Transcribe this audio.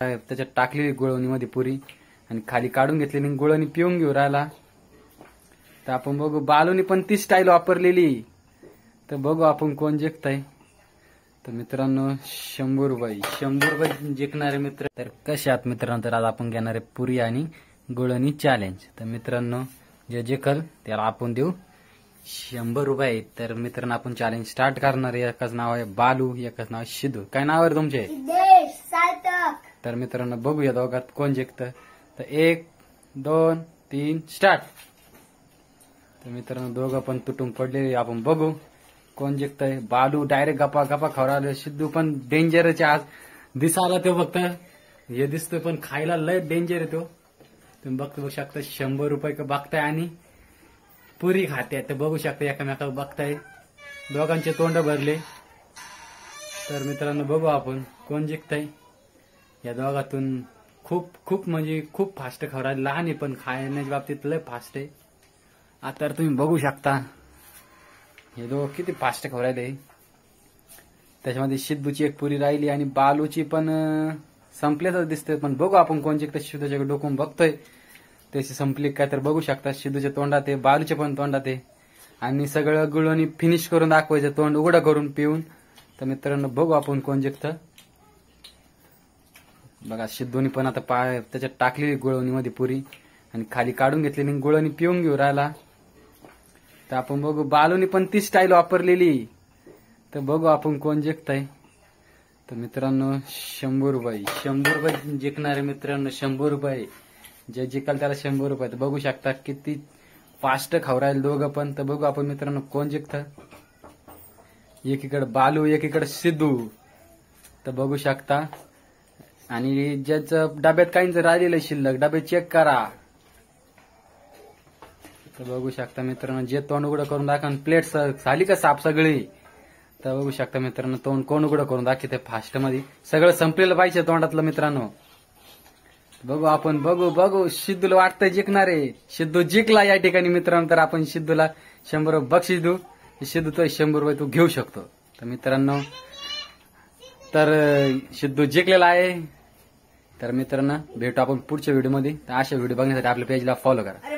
त्याच्यात टाकलेली गुळवणीमध्ये पुरी आणि खाली काढून घेतलेली गुळवणी पिऊन घेऊ राहिला. तर आपण बघू बालूनी पण ती स्टाईल वापरलेली. तर बघू आपण कोण जिंकताय. तर मित्रांनो 100 रुपये जिंकणारे मित्र. तर कसे आहात मित्रांनो. तर आज आपण घेणार आहे पुरी आणि गुळवणी चॅलेंज. तर मित्रांनो जे जिंकल त्याला आपण देऊ 100 रुपये. तर मित्रांनो आपण चॅलेंज स्टार्ट करणार आहे. एकाच नाव आहे बालू, एकाच नाव आहे सिद्धू. काय नाव आहे तुमचे? तर मित्रांनो बघूया दोघात कोण जिंकतं. तर 1 2 3 स्टार्ट. तर मित्रांनो दोघं पण तुटून पडलेले. आपण बघू कोण जिंकतंय. बालू डायरेक्ट गप्पा गप्पा खवराले. सिद्धू पण डेंजरच आहे आज. दिसायला तो फक्त हे दिसतोय पण खायला लय डेंजर आहे तो. तुम्ही बघू शकता 100 रुपये का बघताय आणि पुरी खाते. तर बघू शकता एकामेकाला बघताय. दोघांचे तोंड भरले. तर मित्रांनो बघू आपण कोण जिंकतंय. या दोघातून खूप म्हणजे खूप फास्ट खवरायला. लहान आहे पण खाण्याच्या बाबतीत लय फास्ट आहे. आता तुम्ही बघू शकता हे दोघं किती फास्ट खवरायले. त्याच्यामध्ये सिद्धूची एक पुरी राहिली आणि बालूची पण संपल्याच दिसते. पण बघू आपण कोण जिंकतं. सिद्धूच्या डोकून बघतोय त्याची संपली काय. तर बघू शकता सिद्धूच्या तोंडात आहे, बालूच्या पण तोंडात आहे. आणि सगळं गुळवणी फिनिश करून दाखवायचं तोंड उघडं करून पिऊन. तर मित्रांनो बघू आपण कोण जिंकतं. बघा सिद्धूनी पण आता त्याच्यात टाकलेली गुळवणीमध्ये पुरी आणि खाली काढून घेतलेली गुळवणी पिऊन घेऊ राहिला. तर आपण बघू बालूनी पण ती स्टाईल वापरलेली. तर बघू आपण कोण जिंकताय. तर मित्रांनो 100 रुपये जिंकणारे मित्रांनो 100 रुपये. जे जिंकाल त्याला 100 रुपये. तर बघू शकता किती फास्ट खवरायला दोघं पण. तर बघू आपण मित्रांनो कोण जिंकतं. एकीकडे बालू एकीकडे सिद्धू. तर बघू शकता. आणि ज्याचं डब्यात काहींच राहिलेलं शिल्लक डबे चेक करा. तर बघू शकता मित्रांनो जे तोंड उघडं करून दाखवा. प्लेट झाली का साफ सगळी. तर बघू शकता मित्रांनो तोंड कोण उघडं करून दाखवते फास्ट मध्ये. सगळं संपलेलं पाहिजे तोंडातलं मित्रांनो. बघू आपण बघू सिद्धूला वाटतंय जिंकणारे. सिद्धू जिंकला या ठिकाणी मित्रांनो. तर आपण सिद्धूला 100 रुपये बक्षीस देऊ. सिद्धू तो 100 रुपये तू घेऊ शकतो. तर मित्रांनो तर सिद्धू जिंकलेला आहे. तर मित्रांनो भेटू आपण पुढच्या व्हिडिओमध्ये. तर अशा व्हिडिओ बघण्यासाठी आपल्या पेजला फॉलो करा.